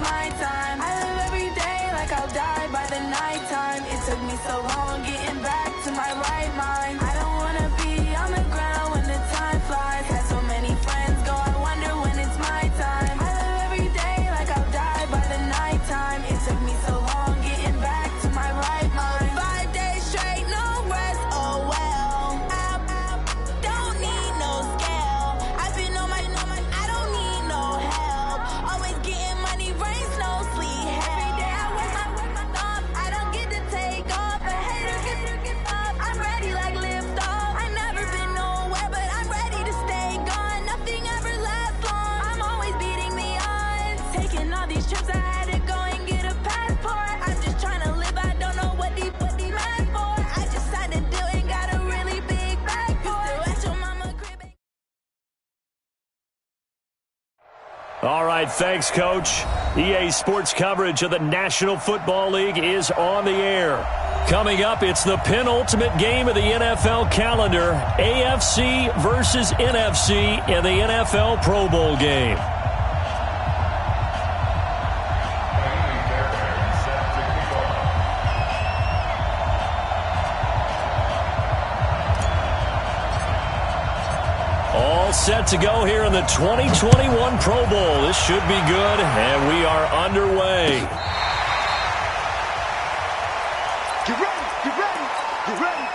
my time. I live every day like I'll die by the nighttime. It took me so long getting back to my right mind. I don't wanna be on the ground when the time flies. Had so many friends go, I wonder when it's my time. I live every day like I'll die by the nighttime. It took me so long getting back to my right mind. 5 days straight, no rest, oh well. Don't need no scale. I've been on my, I don't need no help. Always getting money, rains, no sleep. Every day I work my thumb. I don't get to take off. A hater get up. I'm ready like lift off. I never been nowhere, but I'm ready to stay gone. Nothing ever lasts long. I'm always beating the odds. Taking all these trips, I had to go and get a passport. I'm just trying to live, I don't know what the mad for. I just had to do it, got a really big bag for it. Still at your mama crib. All right, thanks, Coach. EA Sports coverage of the National Football League is on the air. Coming up, it's the penultimate game of the NFL calendar, AFC versus NFC in the NFL Pro Bowl game. All set to go here in the 2021 Pro Bowl. This should be good, and we are underway. Get ready, get ready, get ready.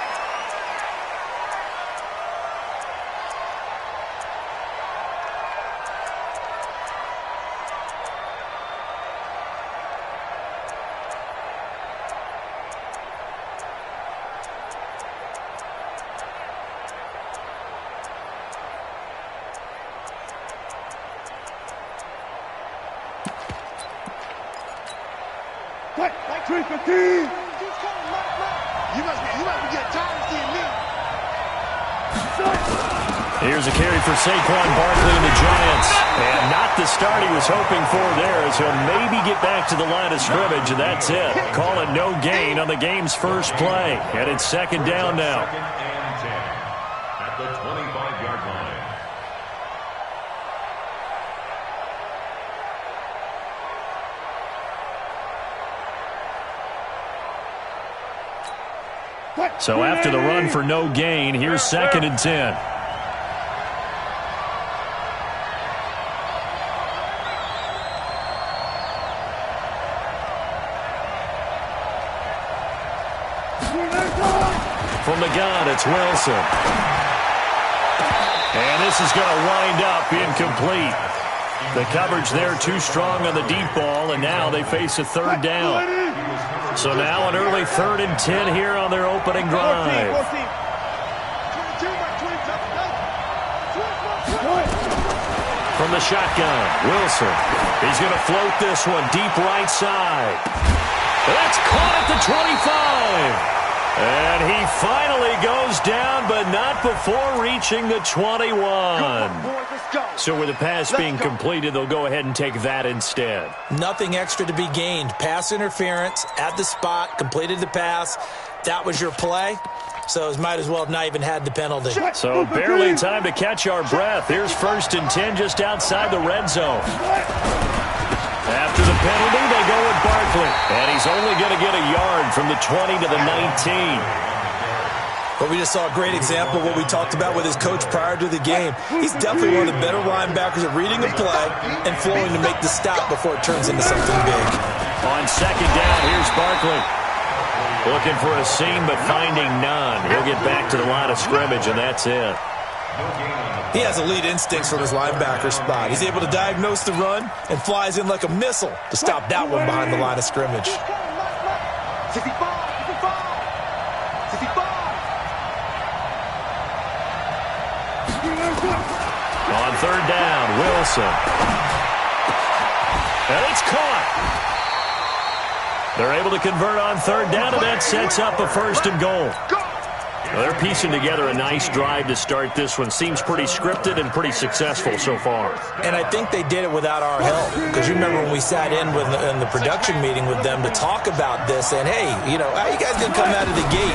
Like 315. You must be getting tired of seeing me. Here's a carry for Saquon Barkley and the Giants. And not the start he was hoping for there, as he'll maybe get back to the line of scrimmage, and that's it. Call it no gain on the game's first play. And it's second down now. Second and 10 at the 25-yard line. So after the run for no gain, here's second and 10. From the gun, it's Wilson. And this is going to wind up incomplete. The coverage there too strong on the deep ball, and now they face a third down. So now an early 3rd and 10 here on their opening drive. From the shotgun, Wilson. He's going to float this one deep right side. That's caught at the 25. And he finally goes down, but not before reaching the 21. So with the pass being completed, they'll go ahead and take that instead. Nothing extra to be gained. Pass interference at the spot, completed the pass. That was your play. So it might as well have not even had the penalty. So barely time to catch our breath. Here's 1st and 10 just outside the red zone. After the penalty, they go with Barkley. And he's only going to get a yard from the 20 to the 19. But we just saw a great example of what we talked about with his coach prior to the game. He's definitely one of the better linebackers at reading a play and flowing to make the stop before it turns into something big. On second down, here's Barkley. Looking for a seam, but finding none. He'll get back to the line of scrimmage, and that's it. He has elite instincts from his linebacker spot. He's able to diagnose the run and flies in like a missile to stop that one behind the line of scrimmage. 65, 65. On third down, Wilson. And it's caught. They're able to convert on third down, and that sets up a 1st and goal. Well, they're piecing together a nice drive to start this one. Seems pretty scripted and pretty successful so far. And I think they did it without our help. Because you remember when we sat in the production meeting with them to talk about this, and hey, you know, how you guys going to come out of the gate?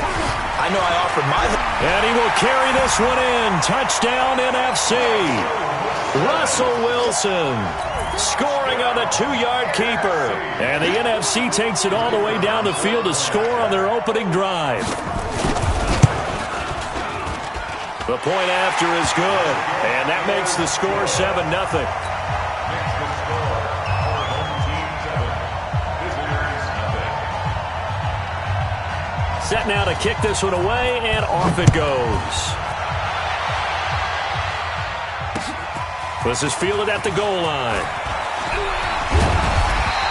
I know I offered my help. And he will carry this one in. Touchdown, NFC. Russell Wilson scoring on the 2-yard keeper. And the NFC takes it all the way down the field to score on their opening drive. The point after is good, and that makes the score 7-0. Set now to kick this one away, and off it goes. This is fielded at the goal line.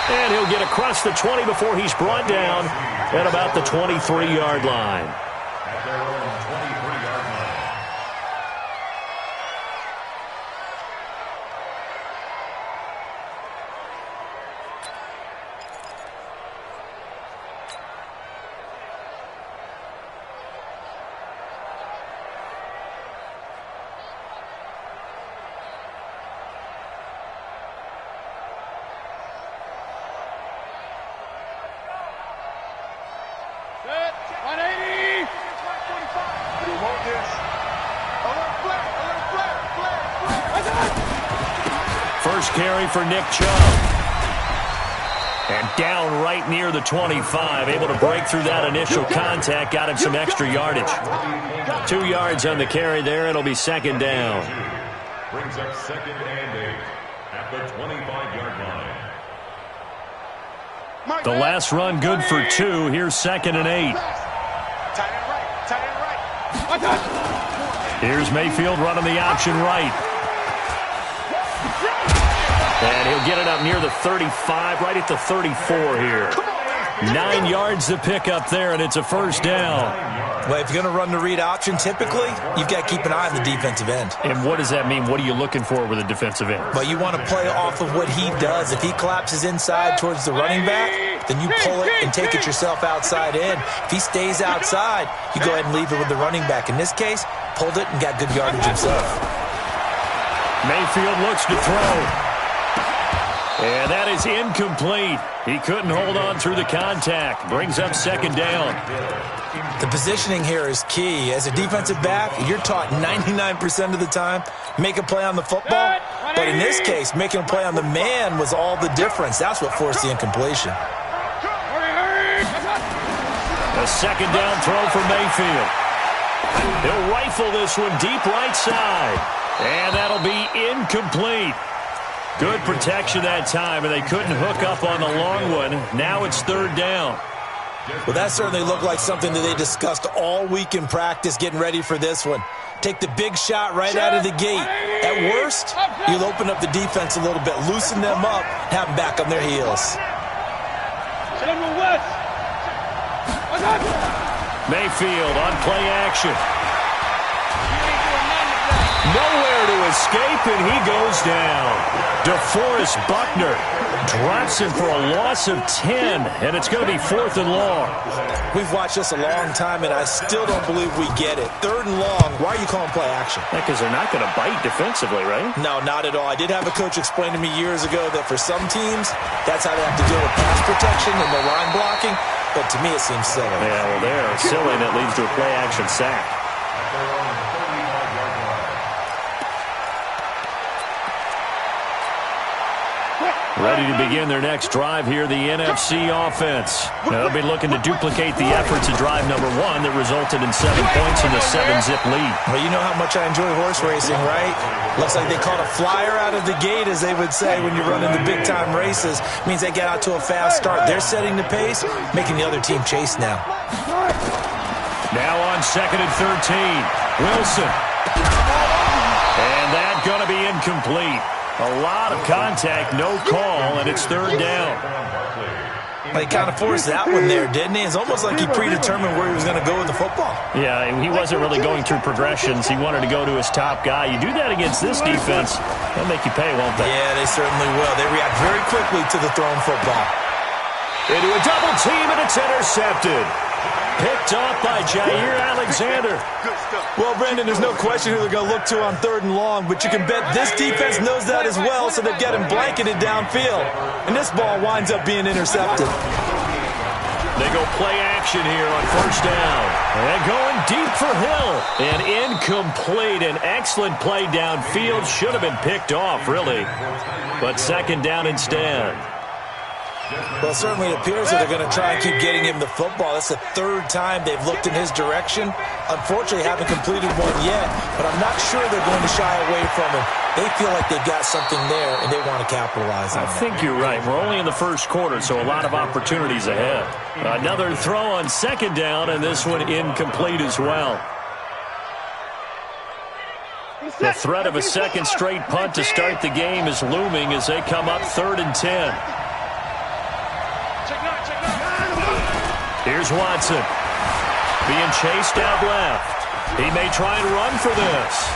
And he'll get across the 20 before he's brought down at about the 23-yard line. At their own 23-yard line. First carry for Nick Chubb. And down right near the 25. Able to break through that initial contact. Got him some extra yardage. 2 yards on the carry there. It'll be second down. Brings up 2nd and 8 at the 25-yard line. The last run good for 2. Here's 2nd and 8. Tight end right. Here's Mayfield running the option right. And he'll get it up near the 35, right at the 34 here. 9 yards to pick up there, and it's a first down. Well, if you're going to run the read option, typically, you've got to keep an eye on the defensive end. And what does that mean? What are you looking for with a defensive end? Well, you want to play off of what he does. If he collapses inside towards the running back, then you pull it and take it yourself outside in. If he stays outside, you go ahead and leave it with the running back. In this case, pulled it and got good yardage himself. Mayfield looks to throw. And that is incomplete. He couldn't hold on through the contact. Brings up second down. The positioning here is key. As a defensive back, you're taught 99% of the time, make a play on the football. But in this case, making a play on the man was all the difference. That's what forced the incompletion. A second down throw for Mayfield. He'll rifle this one deep right side. And that'll be incomplete. Good protection that time, and they couldn't hook up on the long one. Now it's third down. Well, that certainly looked like something that they discussed all week in practice getting ready for this one. Take the big shot right out of the gate. At worst, you'll open up the defense a little bit, loosen them up, have them back on their heels. Mayfield on play action. Nowhere to escape, and he goes down. DeForest Buckner drops him for a loss of 10, and it's going to be 4th and long. We've watched this a long time, and I still don't believe we get it. 3rd and long, why are you calling play action? Yeah, because they're not going to bite defensively, right? No, not at all. I did have a coach explain to me years ago that for some teams, that's how they have to deal with pass protection and the line blocking, but to me it seems silly. Yeah, well, there, silly, and it leads to a play action sack. Ready to begin their next drive here, the NFC offense. Now, they'll be looking to duplicate the efforts of drive number 1 that resulted in 7 points in the 7-zip lead. Well, you know how much I enjoy horse racing, right? Looks like they caught a flyer out of the gate, as they would say when you're running the big-time races. Means they get out to a fast start. They're setting the pace, making the other team chase now. Now on 2nd and 13, Wilson. And that's going to be incomplete. A lot of contact, no call, and it's third down. Well, he kind of forced that one there, didn't he? It's almost like he predetermined where he was going to go with the football. Yeah, he wasn't really going through progressions. He wanted to go to his top guy. You do that against this defense, they'll make you pay, won't they? Yeah, they certainly will. They react very quickly to the thrown football. Into a double team, and it's intercepted. Picked off by Jair Alexander. Well, Brendan, there's no question who they're going to look to on 3rd and long, but you can bet this defense knows that as well, so they've got him blanketed downfield. And this ball winds up being intercepted. They go play action here on first down. And going deep for Hill. And incomplete. An excellent play downfield. Should have been picked off, really. But second down instead. Well, it certainly appears that they're going to try and keep getting him the football. That's the third time they've looked in his direction. Unfortunately, haven't completed one yet, but I'm not sure they're going to shy away from him. They feel like they've got something there, and they want to capitalize on it. I think you're right. We're only in the first quarter, so a lot of opportunities ahead. Another throw on second down, and this one incomplete as well. The threat of a second straight punt to start the game is looming as they come up 3rd and 10. Here's Watson. Being chased out left. He may try and run for this.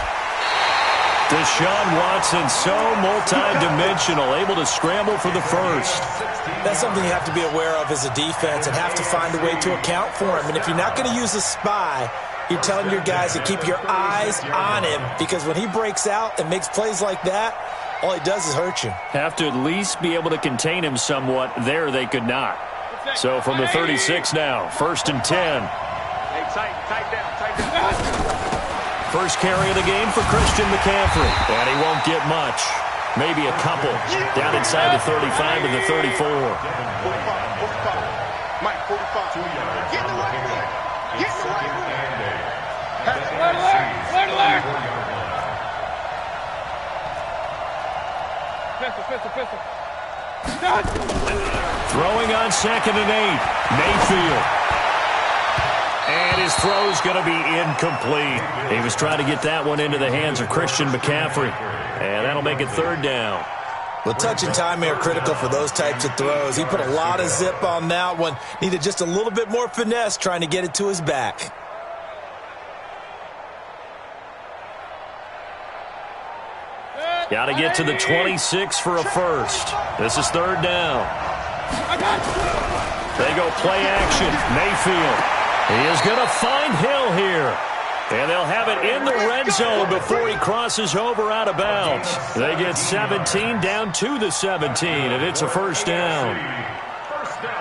Deshaun Watson, so multi-dimensional, able to scramble for the first. That's something you have to be aware of as a defense and have to find a way to account for him. And if you're not going to use a spy, you're telling your guys to keep your eyes on him, because when he breaks out and makes plays like that, all he does is hurt you. Have to at least be able to contain him somewhat. There they could not. So from the 36 now, 1st and 10. Hey, tight down. First carry of the game for Christian McCaffrey. And he won't get much. Maybe a couple. Down inside the 35 to the 34. 45. Mike, 45. 2 yards. Get the right way. Get the right way. Alert! Pistol. Throwing on 2nd and 8. Mayfield. And his throw's going to be incomplete. He was trying to get that one into the hands of Christian McCaffrey. And that'll make it 3rd down. Well, touch and timing are critical for those types of throws. He put a lot of zip on that one. Needed just a little bit more finesse trying to get it to his back. Got to get to the 26 for a first. This is 3rd down. They go play action. Mayfield. He is going to find Hill here. And they'll have it in the red zone before he crosses over out of bounds. They get 17 down to the 17, and it's a first down. First down.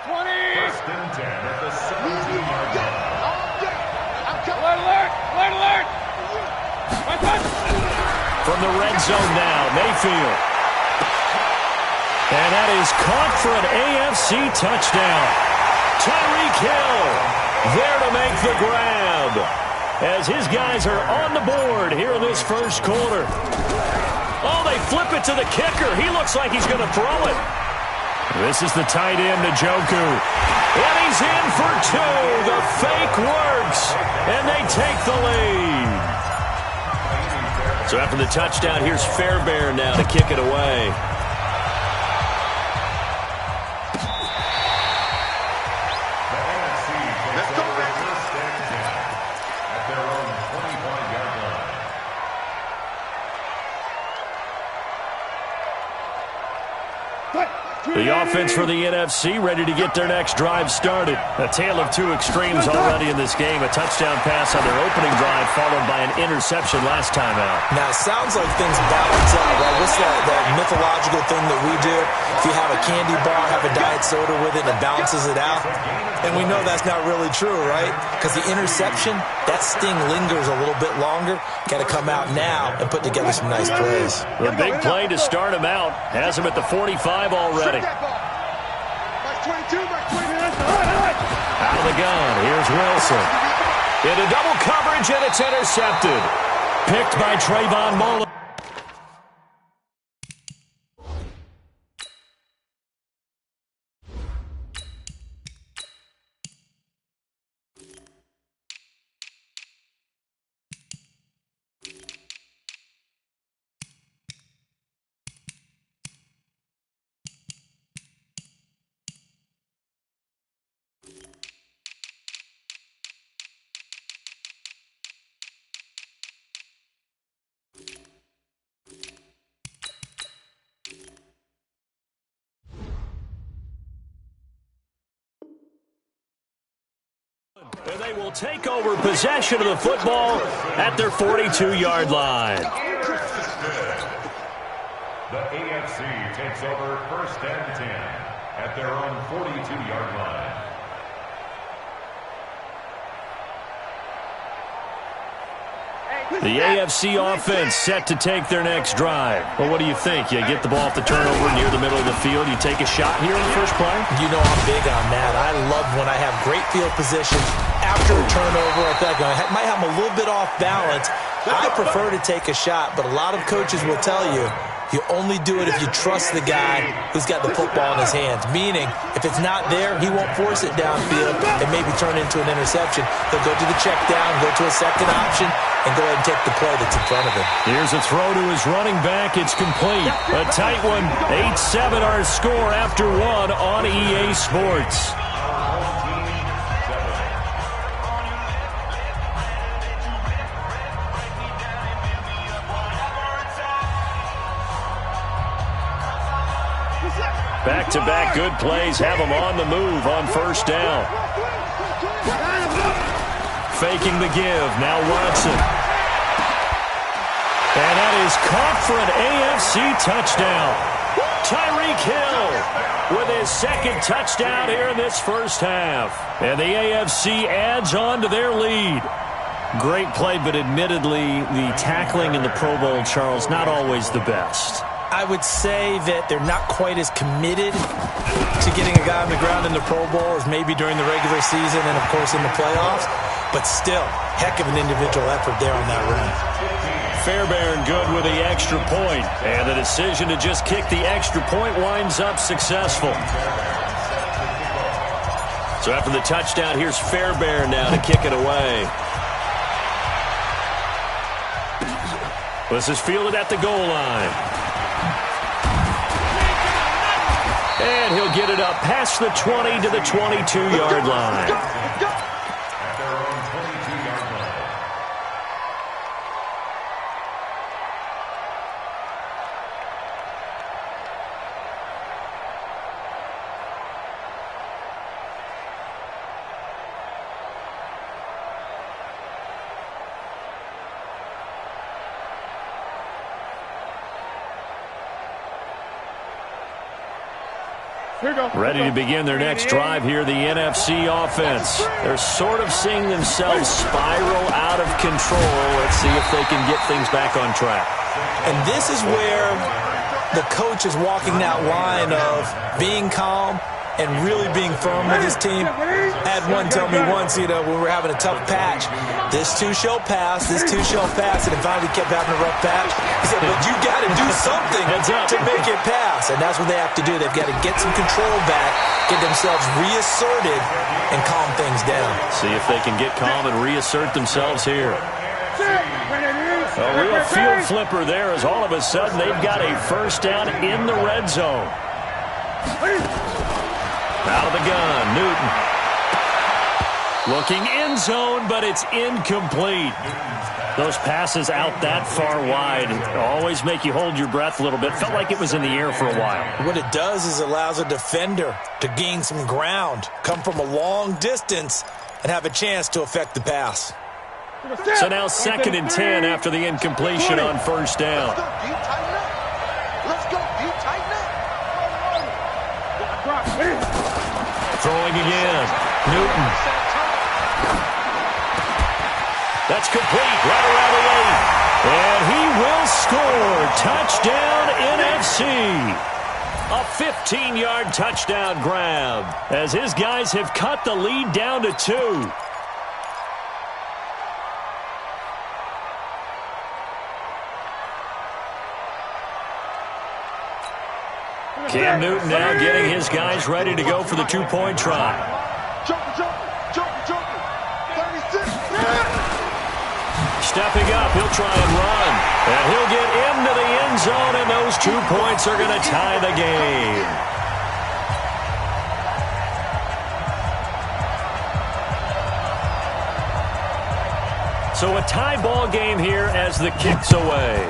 1st and 10 at the 17-yard line. Alert! From the red zone now, Mayfield. And that is caught for an AFC touchdown. Tyreek Hill there to make the grab as his guys are on the board here in this first quarter. Oh, they flip it to the kicker. He looks like he's going to throw it. This is the tight end, Njoku. And he's in for 2. The fake works, and they take the lead. So after the touchdown, here's Fairbairn now to kick it away. Let's go, baby. First and 10 at their own 25-yard line. The offense for the NFC ready to get their next drive started. A tale of two extremes already in this game. A touchdown pass on their opening drive followed by an interception last time out. Now, it sounds like things balance out, right? What's that mythological thing that we do? If you have a candy bar, have a diet soda with it, and it balances it out. And we know that's not really true, right? Because the interception, that sting lingers a little bit longer. Got to come out now and put together some nice plays. The big play to start him out has him at the 45 already. Mike 22, Mike 22. Out of the gun, here's Wilson. Into double coverage, and it's intercepted. Picked by Trayvon Mullen. And they will take over possession of the football at their 42-yard line. The AFC takes over 1st and 10 at their own 42-yard line. The AFC offense set to take their next drive. Well, what do you think? You get the ball off the turnover near the middle of the field. You take a shot here in the first play? You know I'm big on that. I love when I have great field position after a turnover. I feel like I might have them a little bit off balance. I prefer to take a shot, but a lot of coaches will tell you you only do it if you trust the guy who's got the football in his hands. Meaning, if it's not there, he won't force it downfield and maybe turn into an interception. He'll go to the check down, go to a second option, and go ahead and take the play that's in front of him. Here's a throw to his running back. It's complete. A tight one. 8-7 our score after one on EA Sports. Back-to-back good plays have them on the move on first down. Faking the give. Now Watson. And that is caught for an AFC touchdown. Tyreek Hill with his second touchdown here in this first half. And the AFC adds on to their lead. Great play, but admittedly, the tackling in the Pro Bowl, Charles, not always the best. I would say that they're not quite as committed to getting a guy on the ground in the Pro Bowl as maybe during the regular season and, of course, in the playoffs. But still, heck of an individual effort there on that run. Fairbairn good with the extra point. And the decision to just kick the extra point winds up successful. So after the touchdown, here's Fairbairn now to kick it away. This is fielded at the goal line. And he'll get it up past the 20 to the 22-yard line. At their own 22-yard line. Ready to begin their next drive here, the NFC offense. They're sort of seeing themselves spiral out of control. Let's see if they can get things back on track. And this is where the coach is walking that line of being calm and really being firm with his team. I had one tell me once, when we were having a tough patch, this too shall pass, this too shall pass, and it finally kept having a rough patch. He said, but you got to do something to make it pass, and that's what they have to do. They've got to get some control back, get themselves reasserted, and calm things down. See if they can get calm and reassert themselves here. A real field flipper there as all of a sudden they've got a first down in the red zone. Out of the gun, Newton. Looking end zone, but it's incomplete. Those passes out that far wide always make you hold your breath a little bit. Felt like it was in the air for a while. What it does is allows a defender to gain some ground, come from a long distance, and have a chance to affect the pass. So now 2nd and 10 after the incompletion on first down. Let's go, you tighten up. Throwing again. Newton. That's complete right around the 8. And he will score. Touchdown NFC. A 15-yard touchdown grab as his guys have cut the lead down to 2. Cam Newton now getting his guys ready to go for the two-point try. Stepping up, he'll try and run. And he'll get into the end zone, and those 2 points are going to tie the game. So a tie ball game here as the kick's away.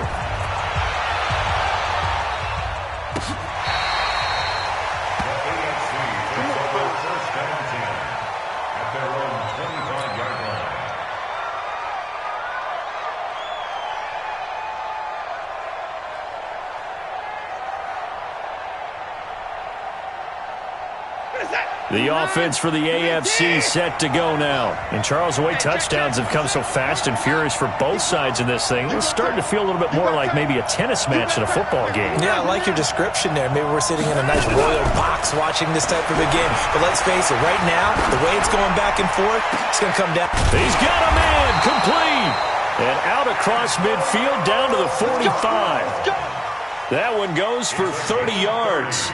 The offense for the AFC set to go now. And Charles, the way touchdowns have come so fast and furious for both sides in this thing, it's starting to feel a little bit more like maybe a tennis match in a football game. Yeah, I like your description there. Maybe we're sitting in a nice royal box watching this type of a game. But let's face it, right now, the way it's going back and forth, it's going to come down. He's got a man, complete. And out across midfield down to the 45. That one goes for 30 yards.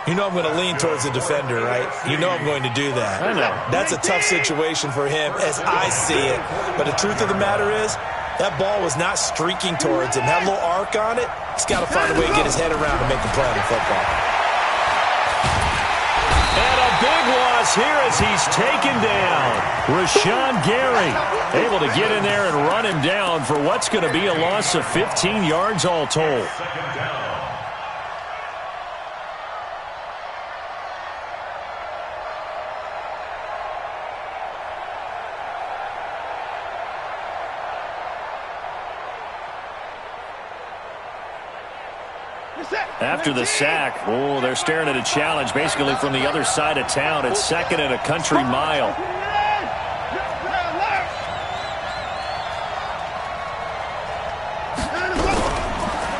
You know I'm going to lean towards the defender, right? You know I'm going to do that. I know. That's a tough situation for him as I see it. But the truth of the matter is, that ball was not streaking towards him. That little arc on it, he's got to find a way to get his head around to make a play in football. And a big loss here as he's taken down. Rashawn Gary able to get in there and run him down for what's going to be a loss of 15 yards all told. After the sack, oh, they're staring at a challenge basically from the other side of town. It's second and a country mile.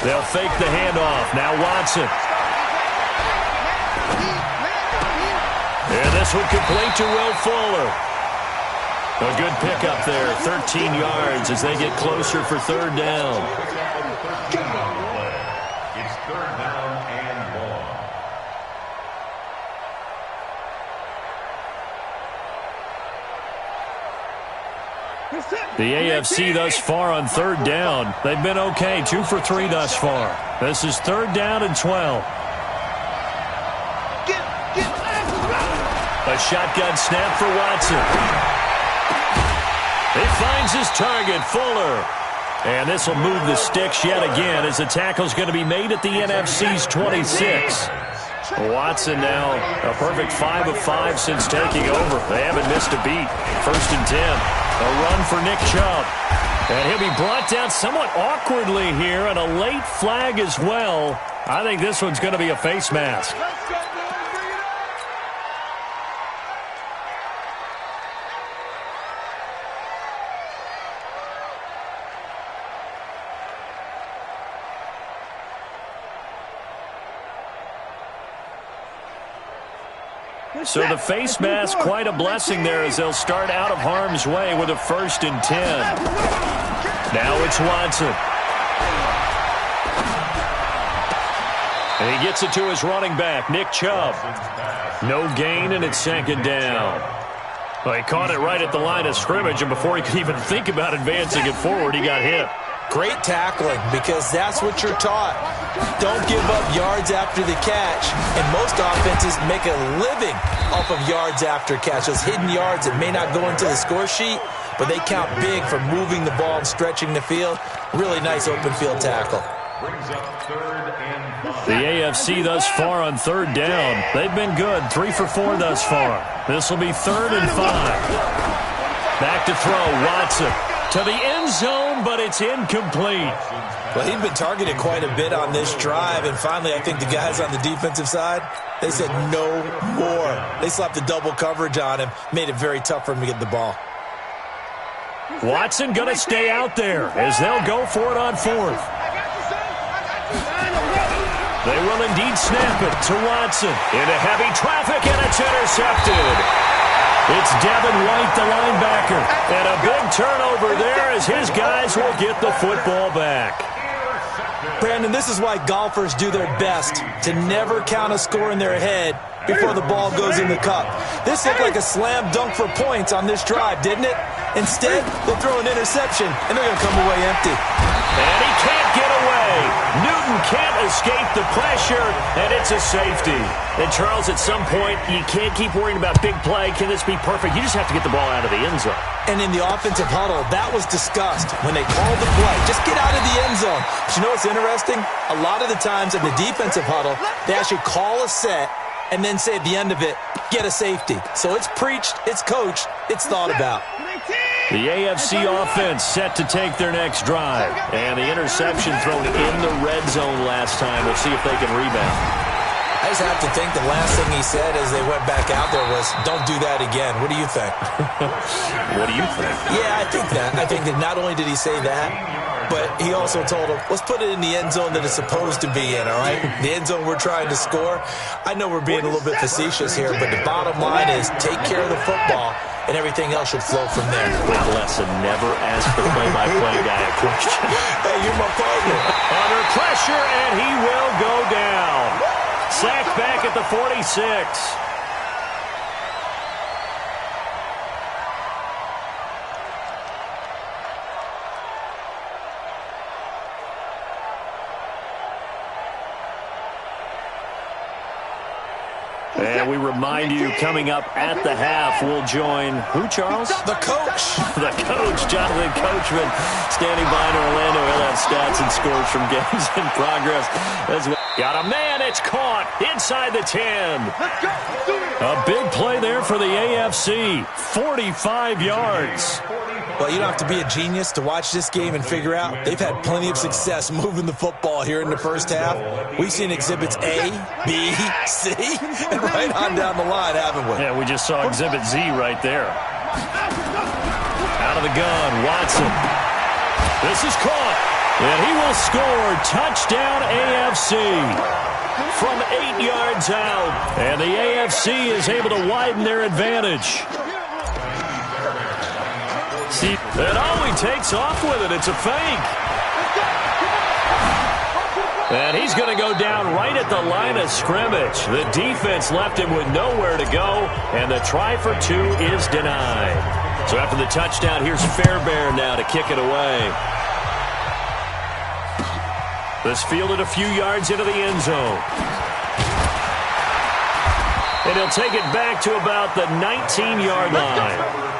They'll fake the handoff. Now Watson. And this one complete to Will Fuller. A good pickup there, 13 yards as they get closer for third down. It's third down and long. The AFC thus far on third down, they've been okay, 2 for 3 thus far. This is third down and 12. A shotgun snap for Watson. He finds his target, Fuller. And this will move the sticks yet again as the tackle's going to be made at the NFC's 26. Watson now a perfect 5 of 5 since taking over. They haven't missed a beat. First and 10. A run for Nick Chubb. And he'll be brought down somewhat awkwardly here, and a late flag as well. I think this one's going to be a face mask. So the face mask, quite a blessing there as they'll start out of harm's way with a first and 10. Now it's Watson. And he gets it to his running back, Nick Chubb. No gain, and it's second down. Well, he caught it right at the line of scrimmage, and before he could even think about advancing it forward, he got hit. Great tackling, because that's what you're taught. Don't give up yards after the catch. And most offenses make a living off of yards after catch. Those hidden yards that may not go into the score sheet, but they count big for moving the ball and stretching the field. Really nice open field tackle. The AFC thus far on third down. They've been good, 3 for 4 thus far. This will be third and 5. Back to throw, Watson. To the end zone, but it's incomplete. Well, he'd been targeted quite a bit on this drive, and finally I think the guys on the defensive side, they said no more. They slapped the double coverage on him, made it very tough for him to get the ball. Watson going to stay out there as they'll go for it on fourth. They will indeed snap it to Watson. Into heavy traffic, and it's intercepted. It's Devin White, the linebacker. And a big turnover there as his guys will get the football back. Brandon, this is why golfers do their best to never count a score in their head before the ball goes in the cup. This looked like a slam dunk for points on this drive, didn't it? Instead, they'll throw an interception, and they're going to come away empty. And he can't get away. Newton can't escape the pressure, and it's a safety. And, Charles, at some point, you can't keep worrying about big play. Can this be perfect? You just have to get the ball out of the end zone. And in the offensive huddle, that was discussed when they called the play. Just get out of the end zone. But you know what's interesting? A lot of the times in the defensive huddle, they actually call a set and then say at the end of it, get a safety. So it's preached, it's coached, it's thought about. The AFC offense set to take their next drive. And the interception thrown in the red zone last time. We'll see if they can rebound. I just have to think the last thing he said as they went back out there was, don't do that again. What do you think? What do you think? Yeah, I think that. I think that not only did he say that, but he also told him, let's put it in the end zone that it's supposed to be in, all right? The end zone we're trying to score. I know we're being a little bit facetious here, but the bottom line is take care of the football, and everything else should flow from there. Big lesson, never ask the play-by-play guy a question. Hey, you're my partner. Under pressure, and he will go down. Sacked back at the 46. And we remind you, coming up at the half, we'll join who, Charles? The coach. The coach, Jonathan Coachman, standing by in Orlando. He'll have stats and scores from games in progress as well. Got a man, it's caught inside the 10. A big play there for the AFC, 45 yards. Well, you don't have to be a genius to watch this game and figure out they've had plenty of success moving the football here in the first half. We've seen exhibits A, B, C, and right on down the line, haven't we? Yeah, we just saw exhibit Z right there. Out of the gun, Watson. This is caught, and he will score. Touchdown AFC from 8 yards out, and the AFC is able to widen their advantage. See, and oh, he takes off with it. It's a fake. And he's going to go down right at the line of scrimmage. The defense left him with nowhere to go, and the try for two is denied. So after the touchdown, here's Fairbairn now to kick it away. This fielded a few yards into the end zone. And he'll take it back to about the 19-yard line.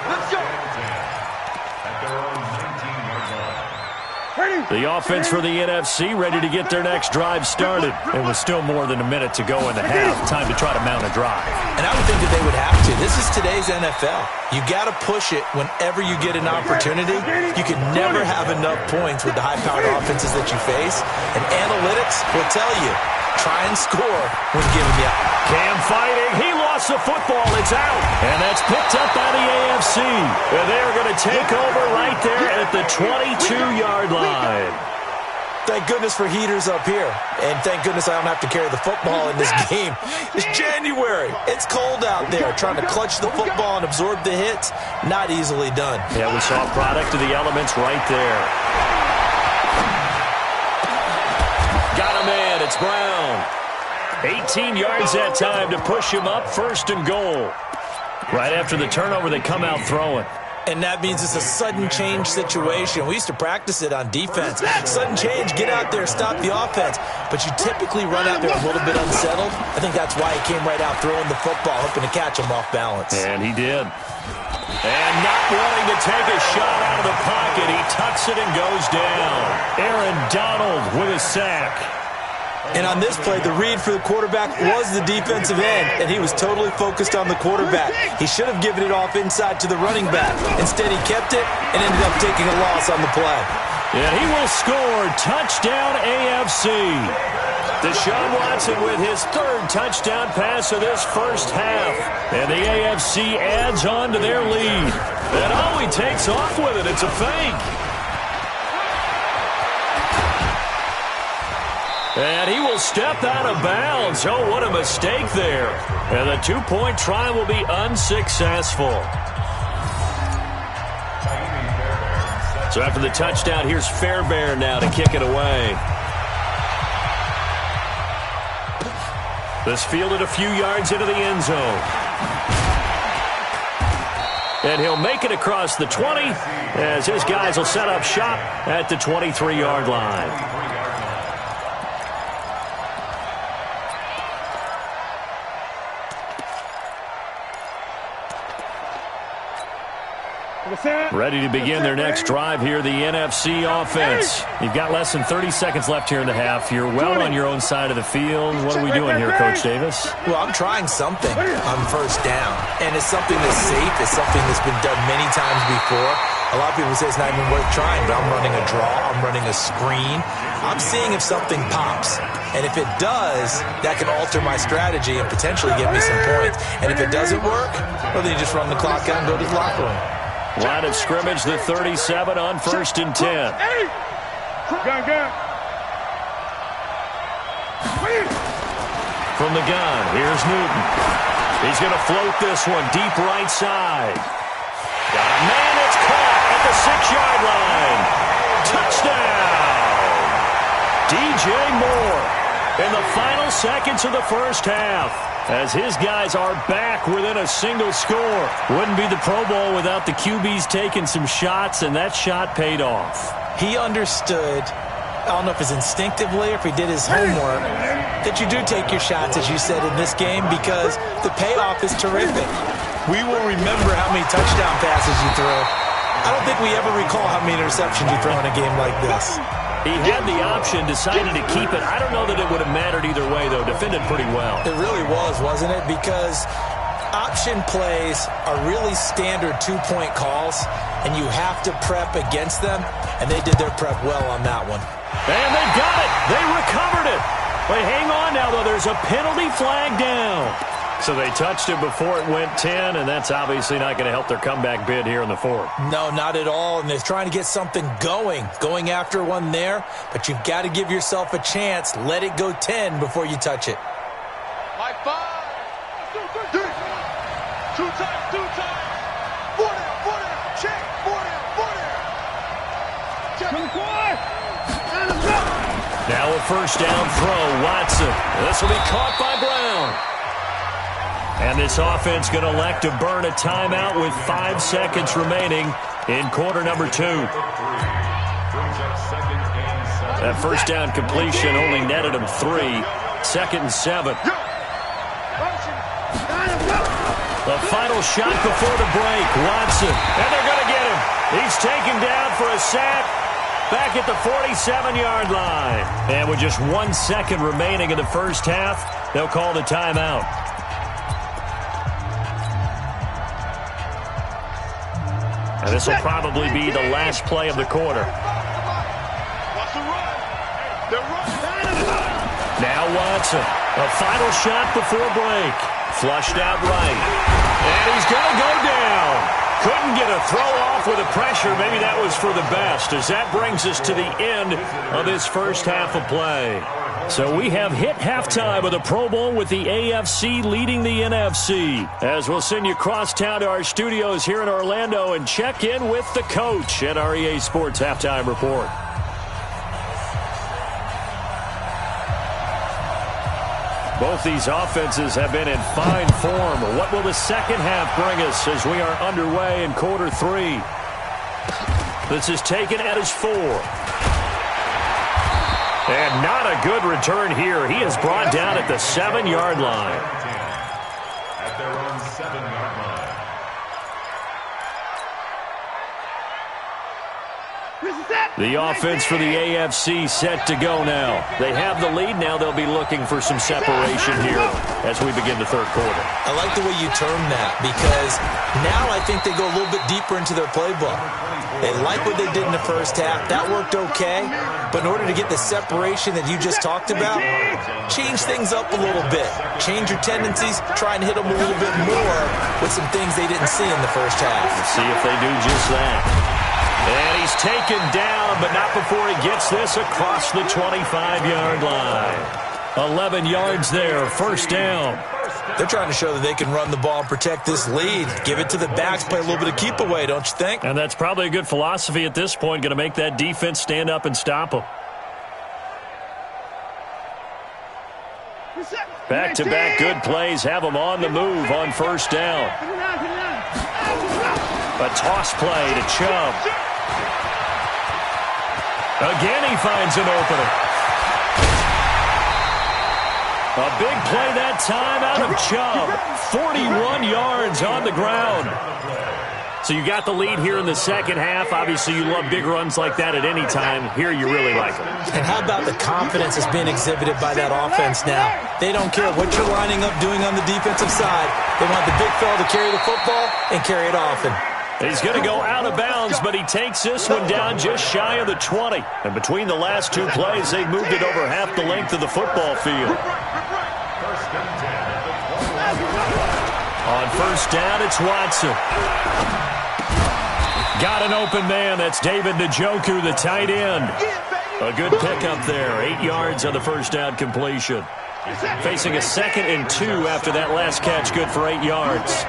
The offense for the NFC ready to get their next drive started. It was still more than a minute to go in the half. Time to try to mount a drive. And I would think that they would have to. This is today's NFL. You got to push it whenever you get an opportunity. You can never have enough points with the high-powered offenses that you face. And analytics will tell you, try and score when given the opportunity. Cam fighting. He lost the football. It's out. And that's picked up by the AFC. And they're going to take over right there at the 22-yard line. Thank goodness for heaters up here. And thank goodness I don't have to carry the football in this game. It's January. It's cold out there. Trying to clutch the football and absorb the hits, not easily done. Yeah, we saw a product of the elements right there. Got a man. It's Brown. 18 yards that time to push him up, 1st and goal. Right after the turnover, they come out throwing. And that means it's a sudden change situation. We used to practice it on defense. Sudden change, get out there, stop the offense. But you typically run out there a little bit unsettled. I think that's why he came right out throwing the football, hoping to catch him off balance. And he did. And not wanting to take a shot out of the pocket, he tucks it and goes down. Aaron Donald with a sack. And on this play, the read for the quarterback was the defensive end, and he was totally focused on the quarterback. He should have given it off inside to the running back. Instead, he kept it and ended up taking a loss on the play. And he will score. Touchdown AFC. Deshaun Watson with his 3rd touchdown pass of this first half. And the AFC adds on to their lead. And oh, he takes off with it. It's a fake. And he will step out of bounds. Oh, what a mistake there. And the 2-point try will be unsuccessful. So after the touchdown, here's Fairbairn now to kick it away. This fielded a few yards into the end zone. And he'll make it across the 20 as his guys will set up shop at the 23-yard line. Ready to begin their next drive here, the NFC offense. You've got less than 30 seconds left here in the half. You're well on your own side of the field. What are we doing here, Coach Davis? Well, I'm trying something on first down, and it's something that's safe. It's something that's been done many times before. A lot of people say it's not even worth trying, but I'm running a draw. I'm running a screen. I'm seeing if something pops. And if it does, that can alter my strategy and potentially get me some points. And if it doesn't work, well, then you just run the clock out and go to the locker room. Line of scrimmage, the 37 on 1st and 10. From the gun, here's Newton. He's going to float this one deep right side. Got a man, it's caught at the 6-yard line. Touchdown! DJ Moore in the final seconds of the first half, as his guys are back within a single score. Wouldn't be the Pro Bowl without the QBs taking some shots, and that shot paid off. He understood, I don't know if it's instinctively or if he did his homework, that you do take your shots, as you said, in this game, because the payoff is terrific. We will remember how many touchdown passes you throw. I don't think we ever recall how many interceptions you throw in a game like this. He had the option, decided to keep it. I don't know that it would have mattered either way, though. Defended pretty well. It really was, wasn't it? Because option plays are really standard two-point calls, and you have to prep against them, and they did their prep well on that one. And they got it. They recovered it. But hang on now, though. There's a penalty flag down. So they touched it before it went 10, and that's obviously not going to help their comeback bid here in the fourth. No, not at all, and they're trying to get something going after one there, but you've got to give yourself a chance. Let it go 10 before you touch it. Like 5, 2 times, 4 down, check, 4 down, check. Now a first down throw, Watson. This will be caught by Brown. And this offense going to elect to burn a timeout with 5 seconds remaining in quarter number 2. That first down completion only netted him 3. 2nd and 7. The final shot before the break, Watson. And they're going to get him. He's taken down for a sack back at the 47-yard line. And with just 1 second remaining in the first half, they'll call the timeout. And this will probably be the last play of the quarter. Now Watson, a final shot before break. Flushed out right. And he's going to go down. Couldn't get a throw off with the pressure. Maybe that was for the best, as that brings us to the end of this first half of play. So we have hit halftime of the Pro Bowl with the AFC leading the NFC. As we'll send you crosstown to our studios here in Orlando and check in with the coach at our EA Sports Halftime Report. Both these offenses have been in fine form. What will the second half bring us as we are underway in quarter 3? This is taken at his 4. And not a good return here. He is brought down at the 7-yard line. At their own 7-yard line. The offense for the AFC set to go now. They have the lead. Now they'll be looking for some separation here as we begin the third quarter. I like the way you term that, because now I think they go a little bit deeper into their playbook. They like what they did in the first half. That worked okay. But in order to get the separation that you just talked about, change things up a little bit. Change your tendencies. Try and hit them a little bit more with some things they didn't see in the first half. Let's see if they do just that. And he's taken down, but not before he gets this across the 25-yard line. 11 yards there, first down. They're trying to show that they can run the ball and protect this lead. Give it to the backs, play a little bit of keep away, don't you think? And that's probably a good philosophy at this point, going to make that defense stand up and stop them. Back-to-back good plays have them on the move on first down. A toss play to Chubb. Again, he finds an opening. A big play that time out of Chubb. 41 yards on the ground. So you got the lead here in the second half. Obviously, you love big runs like that at any time. Here you really like them. And how about the confidence that's being exhibited by that offense now? They don't care what you're lining up doing on the defensive side. They want the big fella to carry the football and carry it often. He's going to go out of bounds, but he takes this one down just shy of the 20. And between the last two plays, they've moved it over half the length of the football field. On first down, it's Watson. Got an open man. That's David Njoku, the tight end. A good pickup there. 8 yards on the first down completion. Facing a 2nd and 2 after that last catch. Good for 8 yards.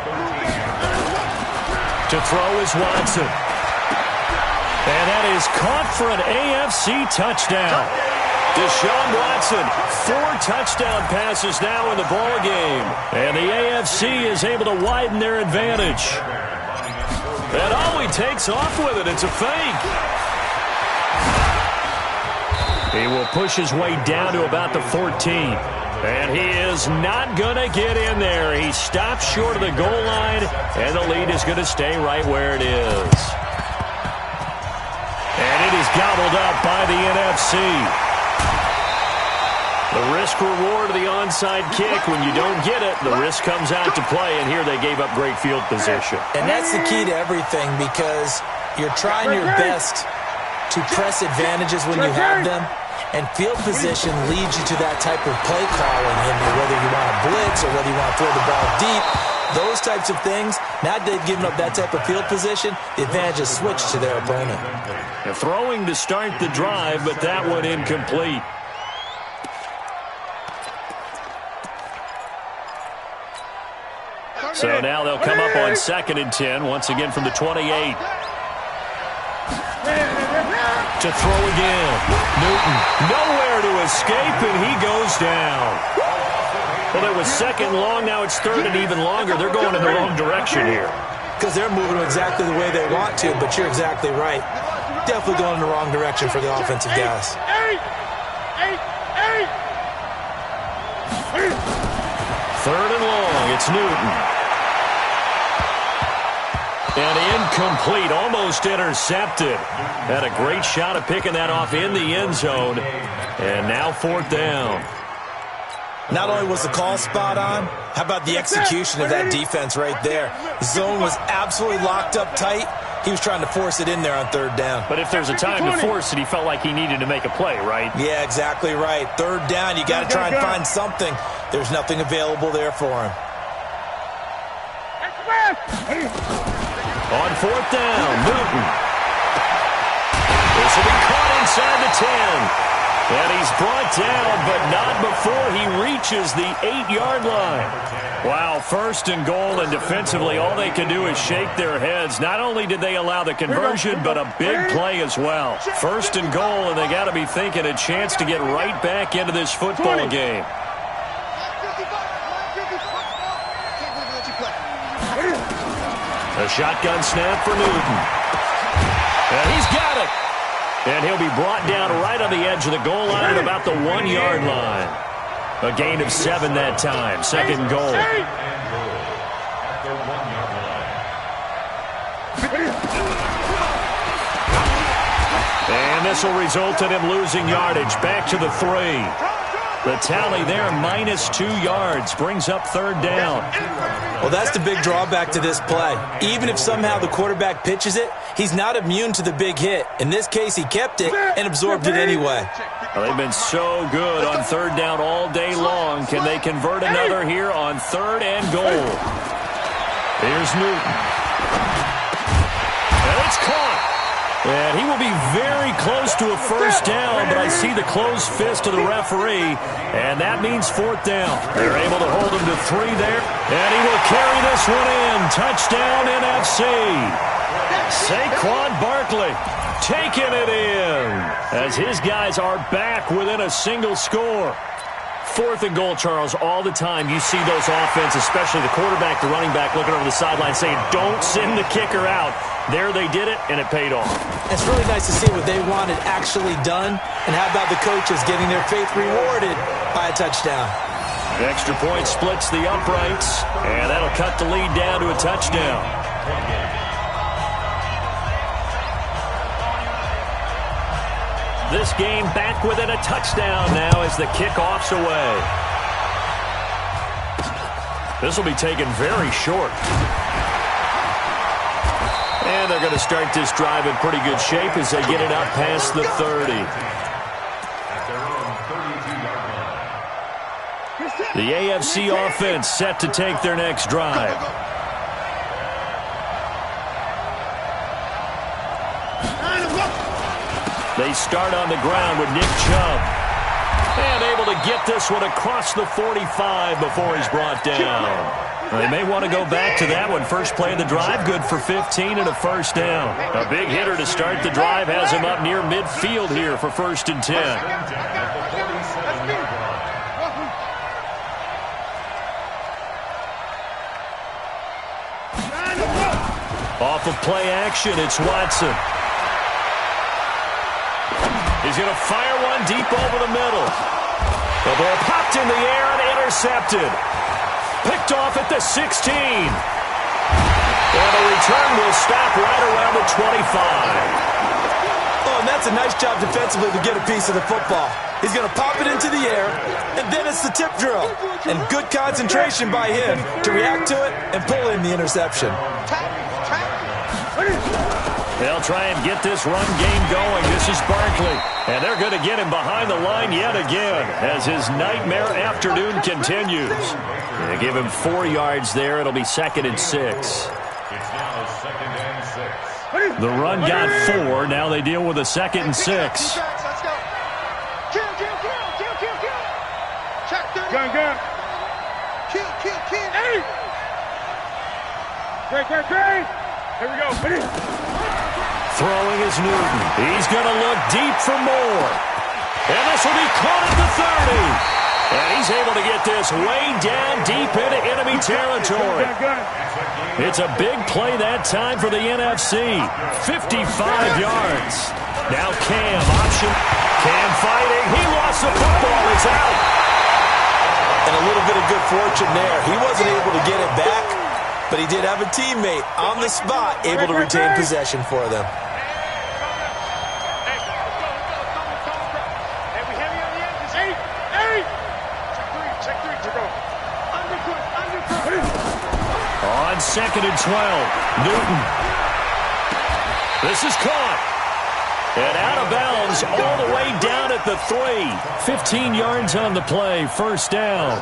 To throw is Watson. And that is caught for an AFC touchdown. Deshaun Watson, 4 touchdown passes now in the ball game. And the AFC is able to widen their advantage. And he takes off with it. It's a fake. He will push his way down to about the 14. And he is not going to get in there. He stops short of the goal line, and the lead is going to stay right where it is. And it is gobbled up by the NFC. The risk-reward of the onside kick, when you don't get it, the risk comes out to play, and here they gave up great field position. And that's the key to everything, because you're trying your best to press advantages when you have them, and field position leads you to that type of play calling, whether you want to blitz or whether you want to throw the ball deep. Those types of things, now they've given up that type of field position, the advantage is switched to their opponent. They're throwing to start the drive, but that one incomplete. So now they'll come up on 2nd and 10, once again from the 28. To throw again. Newton, nowhere to escape, and he goes down. Well, it was 2nd long, now it's 3rd and even longer. They're going in the wrong direction here. Because they're moving exactly the way they want to, but you're exactly right. Definitely going in the wrong direction for the offensive guys. 3rd and long, it's Newton. And incomplete, almost intercepted. Had a great shot at picking that off in the end zone. And now 4th down. Not only was the call spot on, how about the execution of that defense right there? The zone was absolutely locked up tight. He was trying to force it in there on 3rd down. But if there's a time to force it, he felt like he needed to make a play, right? Yeah, exactly right. 3rd down, you got to try and find something. There's nothing available there for him. On 4th down, Newton. This will be caught inside the 10. And he's brought down, but not before he reaches the 8-yard line. Wow, 1st and goal, and defensively all they can do is shake their heads. Not only did they allow the conversion, but a big play as well. 1st and goal, and they got to be thinking a chance to get right back into this football game. A shotgun snap for Newton. And he's got it. And he'll be brought down right on the edge of the goal line at about the 1-yard line. A gain of 7 that time. 2nd goal. And this will result in him losing yardage. Back to the 3. The tally there, -2 yards, brings up 3rd down. Well, that's the big drawback to this play. Even if somehow the quarterback pitches it, he's not immune to the big hit. In this case, he kept it and absorbed it anyway. Well, they've been so good on 3rd down all day long. Can they convert another here on 3rd and goal? Here's Newton. And it's caught. And he will be very close to a 1st down, but I see the closed fist of the referee, and that means 4th down. They're able to hold him to 3 there, and he will carry this one in. Touchdown, NFC. Saquon Barkley taking it in as his guys are back within a single score. 4th and goal, Charles, all the time you see those offenses, especially the quarterback, the running back, looking over the sideline saying, don't send the kicker out. There they did it, and it paid off. It's really nice to see what they wanted actually done, and how about the coaches getting their faith rewarded by a touchdown. The extra point splits the uprights, and that'll cut the lead down to a touchdown. This game back within a touchdown now as the kickoff's away. This will be taken very short. And they're going to start this drive in pretty good shape as they get it out past the 30. The AFC offense set to take their next drive. They start on the ground with Nick Chubb. And able to get this one across the 45 before he's brought down. They may want to go back to that one. First play of the drive, good for 15 and a first down. A big hitter to start the drive has him up near midfield here for 1st and 10. Off of play action, it's Watson. He's going to fire one deep over the middle. The ball popped in the air and intercepted. Picked off at the 16. And the return will stop right around the 25. Oh, and that's a nice job defensively to get a piece of the football. He's going to pop it into the air, and then it's the tip drill. And good concentration by him to react to it and pull in the interception. They'll try and get this run game going. This is Barkley. And they're going to get him behind the line yet again as his nightmare afternoon continues. They give him 4 yards there. It'll be 2nd and 6. It's now 2nd and 6. The run got 4. Now they deal with a 2nd and 6. Let's go. Kill. Check 30. Gun. Kill. Hey! Great. Here we go. Throwing is Newton. He's going to look deep for more. And this will be caught at the 30. And he's able to get this way down deep into enemy territory. It's a big play that time for the NFC. 55 yards. Now Cam, option. Cam fighting. He lost the football. It's out. And a little bit of good fortune there. He wasn't able to get it back, but he did have a teammate on the spot able to retain possession for them. On 2nd and 12, Newton. This is caught. And out of bounds all the way down at the 3. 15 yards on the play, 1st down.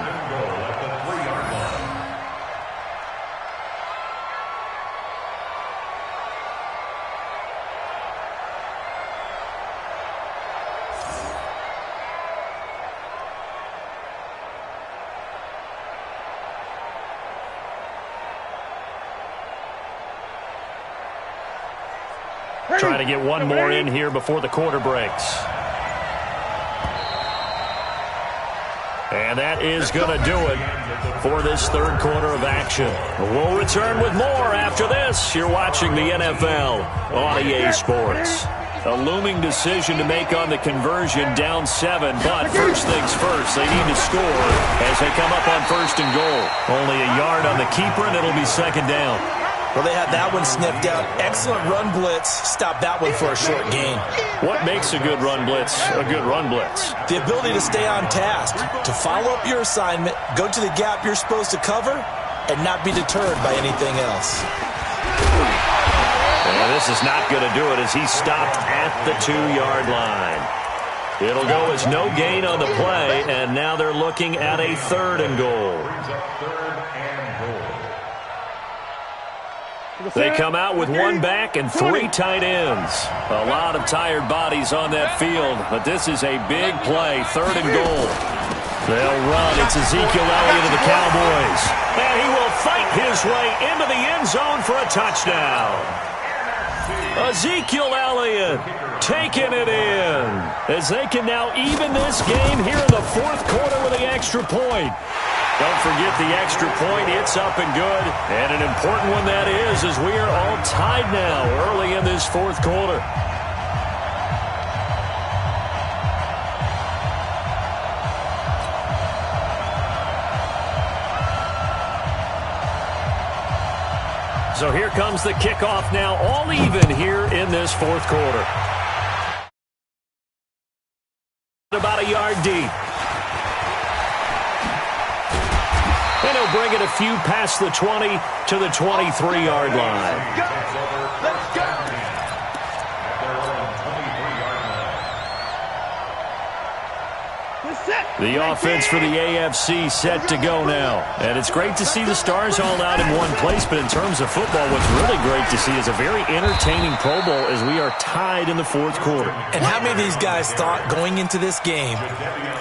Trying to get one more in here before the quarter breaks. And that is going to do it for this 3rd quarter of action. We'll return with more after this. You're watching the NFL on EA Sports. A looming decision to make on the conversion, down 7. But first things first, they need to score as they come up on 1st and goal. Only a yard on the keeper, and it'll be 2nd down. Well, they had that one sniffed out. Excellent run blitz. Stop that one for a short gain. What makes a good run blitz a good run blitz? The ability to stay on task, to follow up your assignment, go to the gap you're supposed to cover, and not be deterred by anything else. And this is not going to do it as he's stopped at the 2-yard line. It'll go as no gain on the play, and now they're looking at a 3rd and goal. They come out with 1 back and 3 tight ends. A lot of tired bodies on that field, but this is a big play, 3rd and goal. They'll run. It's Ezekiel Elliott of the Cowboys. And he will fight his way into the end zone for a touchdown. Ezekiel Elliott taking it in as they can now even this game here in the 4th quarter with the extra point. Don't forget the extra point. It's up and good. And an important one that is, as we are all tied now early in this 4th quarter. So here comes the kickoff now, all even here in this 4th quarter. And he'll bring it a few past the 20 to the 23-yard line. Let's go. The offense for the AFC set to go now. And it's great to see the stars all out in one place, but in terms of football, what's really great to see is a very entertaining Pro Bowl as we are tied in the fourth quarter. And how many of these guys thought going into this game,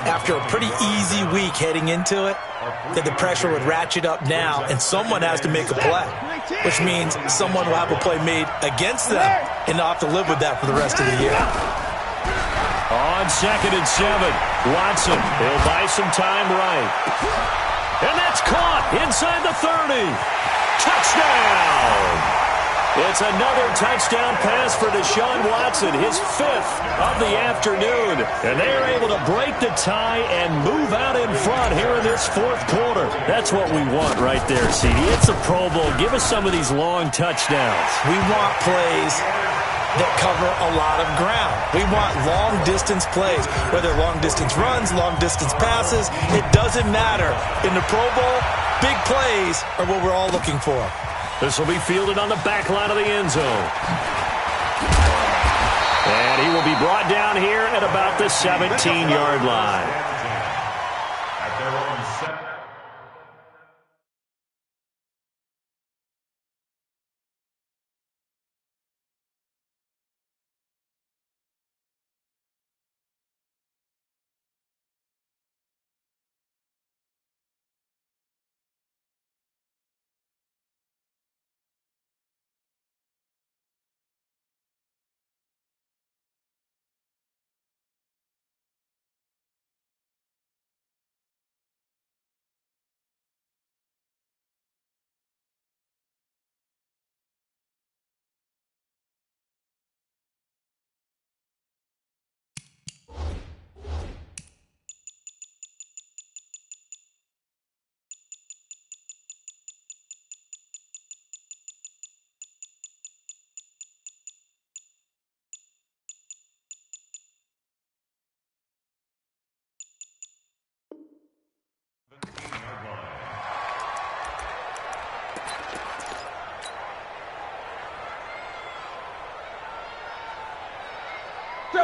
after a pretty easy week heading into it, that the pressure would ratchet up now and someone has to make a play, which means someone will have a play made against them and not have to live with that for the rest of the year. On 2nd and 7, Watson, he'll buy some time right. And that's caught inside the 30. Touchdown! It's another touchdown pass for Deshaun Watson, his 5th of the afternoon. And they're able to break the tie and move out in front here in this fourth quarter. That's what we want right there, CD. It's a Pro Bowl. Give us some of these long touchdowns. We want plays that cover a lot of ground. We want long-distance plays, whether long-distance runs, long-distance passes. It doesn't matter. In the Pro Bowl, big plays are what we're all looking for. This will be fielded on the back line of the end zone. And he will be brought down here at about the 17-yard line. At their own set.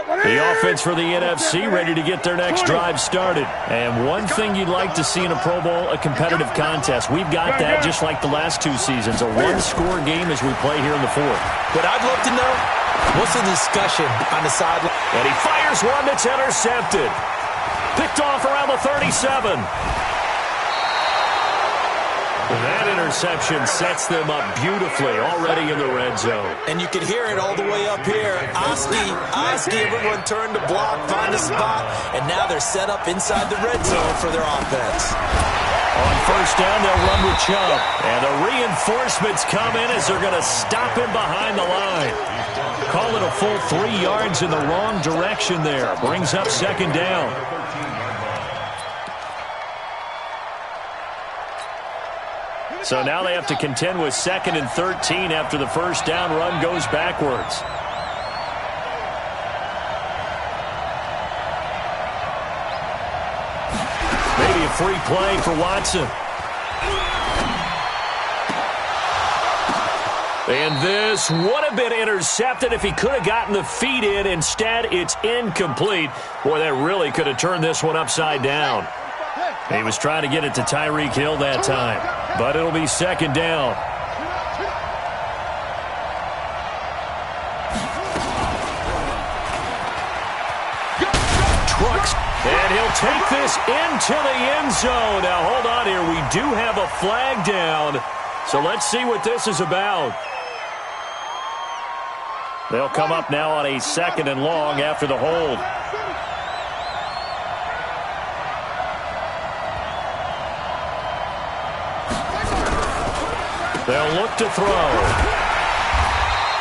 The offense for the NFC ready to get their next drive started. And one thing you'd like to see in a Pro Bowl, a competitive contest. We've got that just like the last two seasons, a one-score game as we play here in the fourth. What I'd love to know, what's the discussion on the sideline? And he fires one that's intercepted. Picked off around the 37. That interception sets them up beautifully already in the red zone. And you can hear it all the way up here. Oski, everyone turned to block, find a spot, and now they're set up inside the red zone for their offense. On first down, they'll run with Chubb. And the reinforcements come in as they're going to stop him behind the line. Call it a full 3 yards in the wrong direction there. Brings up second down. So now they have to contend with 2nd and 13 after the first down run goes backwards. Maybe a free play for Watson. And this would have been intercepted if he could have gotten the feet in. Instead, it's incomplete. Boy, that really could have turned this one upside down. He was trying to get it to Tyreek Hill that time, but it'll be second down. Trucks, and he'll take this into the end zone. Now, hold on here. We do have a flag down, so let's see what this is about. They'll come up now on a 2nd and long after the hold. They'll look to throw.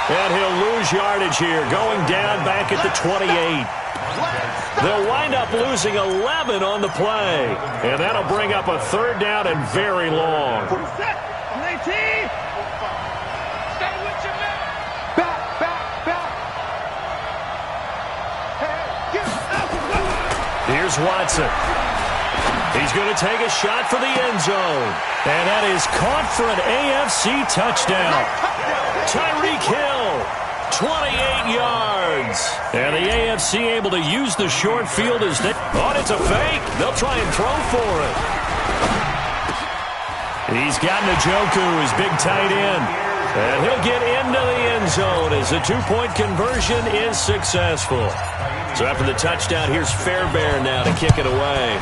And he'll lose yardage here, going down back at the 28. They'll wind up losing 11 on the play. And that'll bring up a third down and very long. Here's Watson. He's going to take a shot for the end zone. And that is caught for an AFC touchdown. Tyreek Hill, 28 yards. And the AFC able to use the short field as they... Oh, it's a fake. They'll try and throw for it. He's got Njoku, his big tight end. And he'll get into the end zone as the two-point conversion is successful. So after the touchdown, here's Fairbairn now to kick it away.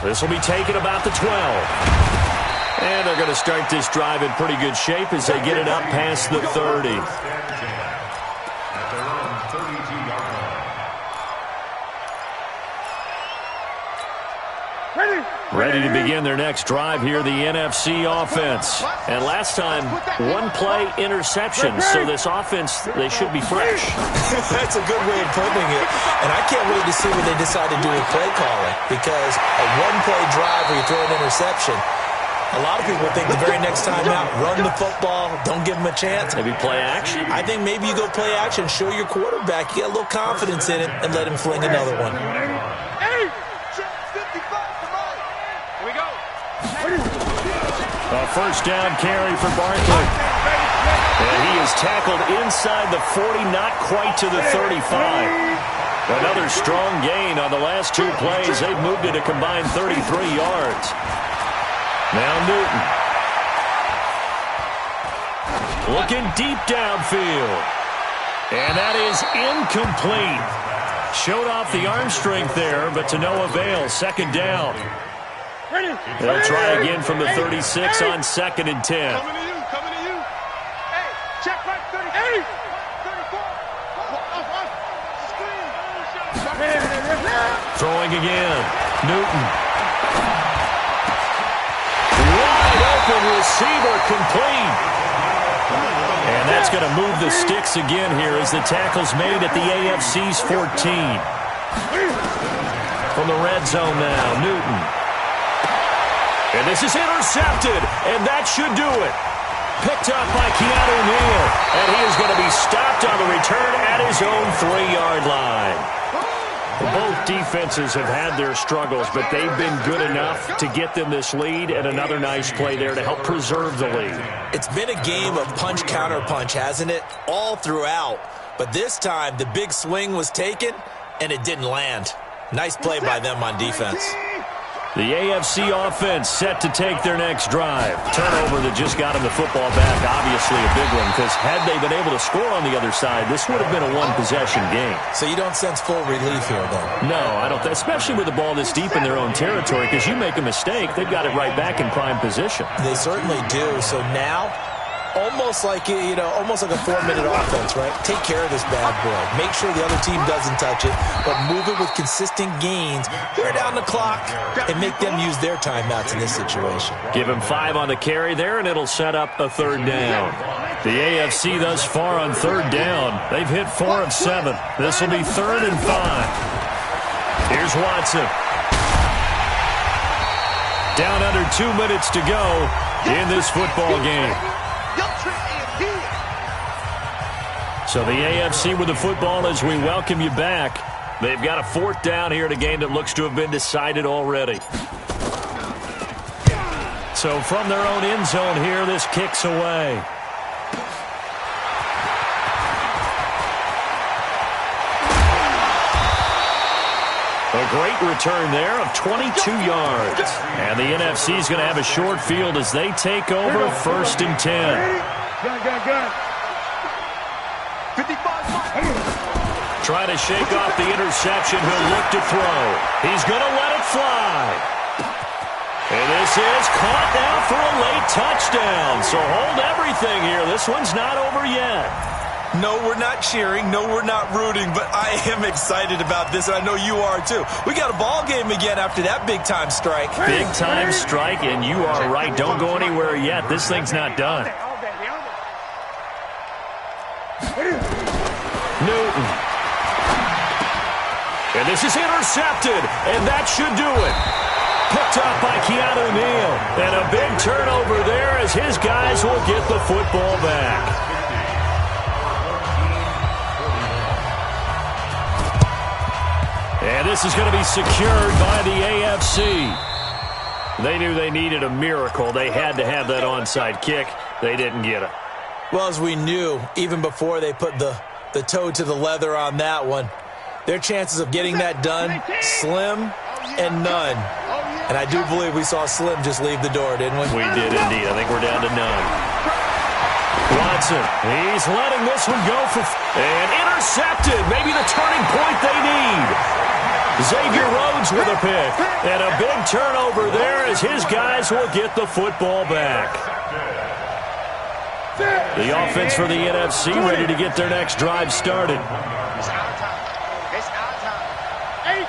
This will be taken about the 12. And they're going to start this drive in pretty good shape as they get it up past the 30. Ready to begin their next drive here, the NFC offense. And last time, one-play interception. So this offense, they should be fresh. That's a good way of putting it. And I can't wait to see what they decide to do with play calling. Because a one-play drive where you throw an interception, a lot of people think the very next time out, run the football, don't give them a chance. Maybe play action? I think maybe you go play action, show your quarterback, you get a little confidence in it, and let him fling another one. A first down carry for Barkley. And he is tackled inside the 40, not quite to the 35. Another strong gain on the last two plays. They've moved it a combined 33 yards. Now Newton. Looking deep downfield. And that is incomplete. Showed off the arm strength there, but to no avail. Second down. They'll try again from the 36 on 2nd and 10. Coming to you. Hey, check right 38. 34. Throwing again. Newton. Wide open receiver complete. And that's going to move the sticks again here as the tackle's made at the AFC's 14. From the red zone now, Newton. And this is intercepted, and that should do it. Picked up by Keanu Neal, and he is going to be stopped on the return at his own 3-yard line. Both defenses have had their struggles, but they've been good enough to get them this lead, and another nice play there to help preserve the lead. It's been a game of punch-counter-punch, hasn't it? All throughout. But this time, the big swing was taken, and it didn't land. Nice play by them on defense. The AFC offense set to take their next drive. Turnover that just got them the football back, obviously a big one, because had they been able to score on the other side, this would have been a one-possession game. So you don't sense full relief here, then? No, I don't. Especially with the ball this deep in their own territory, because you make a mistake, they've got it right back in prime position. They certainly do. So now, almost like a 4-minute offense, right? Take care of this bad boy. Make sure the other team doesn't touch it, but move it with consistent gains. Wear down the clock and make them use their timeouts in this situation. Give him 5 on the carry there, and it'll set up a 3rd down. The AFC thus far on 3rd down, they've hit 4 of 7. This will be 3rd and 5. Here's Watson. Down under 2 minutes to go in this football game. So the AFC with the football as we welcome you back. They've got a 4th down here in a game that looks to have been decided already. So from their own end zone here, this kicks away. A great return there of 22 yards. And the NFC is going to have a short field as they take over 1st and 10. Good. 55. Trying to shake off the interception. He'll look to throw. He's going to let it fly. And this is caught now for a late touchdown. So hold everything here. This one's not over yet. No, we're not cheering. No, we're not rooting. But I am excited about this, and I know you are too. We got a ball game again after that big-time strike. Big-time strike, and you are right. Don't go anywhere yet. This thing's not done. Newton. And this is intercepted, and that should do it. Picked up by Keanu Neal. And a big turnover there as his guys will get the football back. And this is going to be secured by the AFC. They knew they needed a miracle. They had to have that onside kick. They didn't get it. Well, as we knew, even before they put the toe to the leather on that one, their chances of getting that done, slim and none. And I do believe we saw Slim just leave the door, didn't we? We did indeed. I think we're down to none. Watson, he's letting this one go and intercepted. Maybe the turning point they need. Xavier Rhodes with a pick. And a big turnover there as his guys will get the football back. The offense for the NFC ready to get their next drive started. It's our time. It's our time. 8.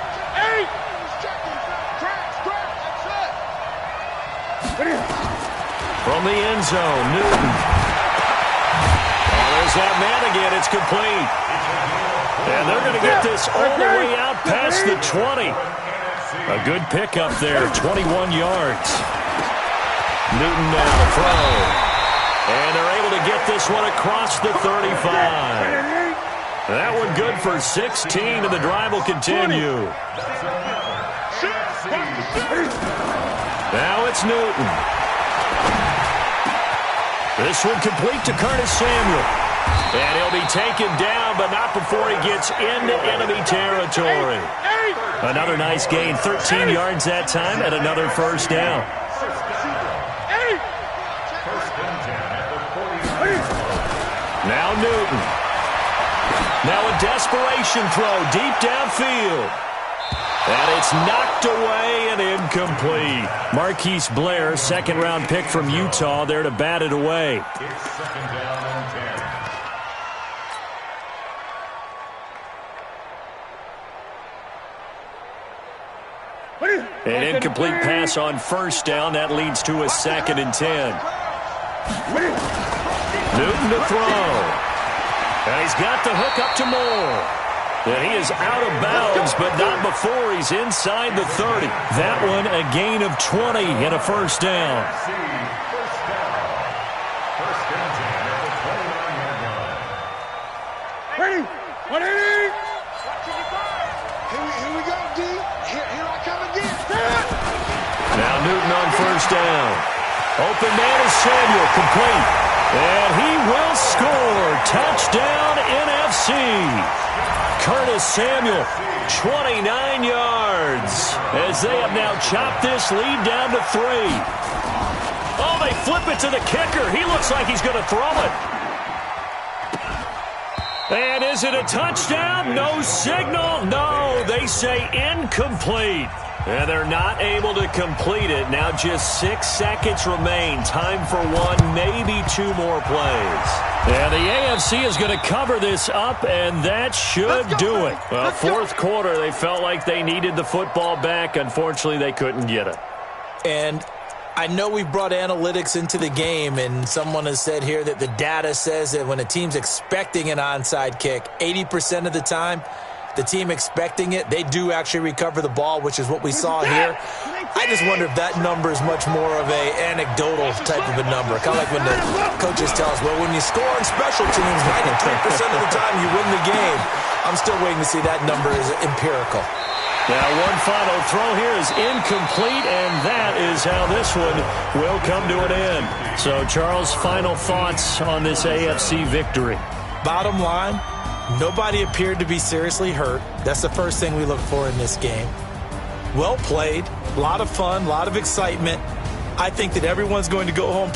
From the end zone, Newton. Oh, there's that man again. It's complete. And they're going to get this all the way out past the 20. A good pickup there, 21 yards. Newton now throw. And they're able to get this one across the 35. That one good for 16, and the drive will continue. Now it's Newton. This one complete to Curtis Samuel. And he'll be taken down, but not before he gets into enemy territory. Another nice gain, 13 yards that time, and another first down. Now Newton. Now a desperation throw deep downfield. And it's knocked away and incomplete. Marquise Blair, second-round pick from Utah, there to bat it away. It's second down and 10. An incomplete pass on first down. That leads to a 2nd and 10. Newton to throw. And he's got the hook up to Moore. And he is out of bounds, but not before he's inside the 30. That one a gain of 20 and a first down. First and 10 at the 29-yard line. Ready? 180. Here we go, D. Here I come again. Now Newton on first down. Open man is Samuel, complete. And he will score. Touchdown, NFC. Curtis Samuel, 29 yards. As they have now chopped this lead down to 3. Oh, they flip it to the kicker. He looks like he's going to throw it. And is it a touchdown? No signal. No, they say incomplete. And they're not able to complete it. Now just 6 seconds remain. Time for one, maybe 2 more plays. And the AFC is going to cover this up, and that should do it. Well, fourth quarter, they felt like they needed the football back. Unfortunately, they couldn't get it. And I know we brought analytics into the game, and someone has said here that the data says that when a team's expecting an onside kick, 80% of the time, the team expecting it, they do actually recover the ball, which is what we saw here. I just wonder if that number is much more of a anecdotal type of a number. Kind of like when the coaches tell us, well, when you score on special teams, 93% of the time you win the game. I'm still waiting to see that number is empirical. Now one final throw here is incomplete, and that is how this one will come to an end. So, Charles, final thoughts on this AFC victory? Bottom line, nobody appeared to be seriously hurt. That's the first thing we look for in this game. Well played, a lot of fun, a lot of excitement. I think that everyone's going to go home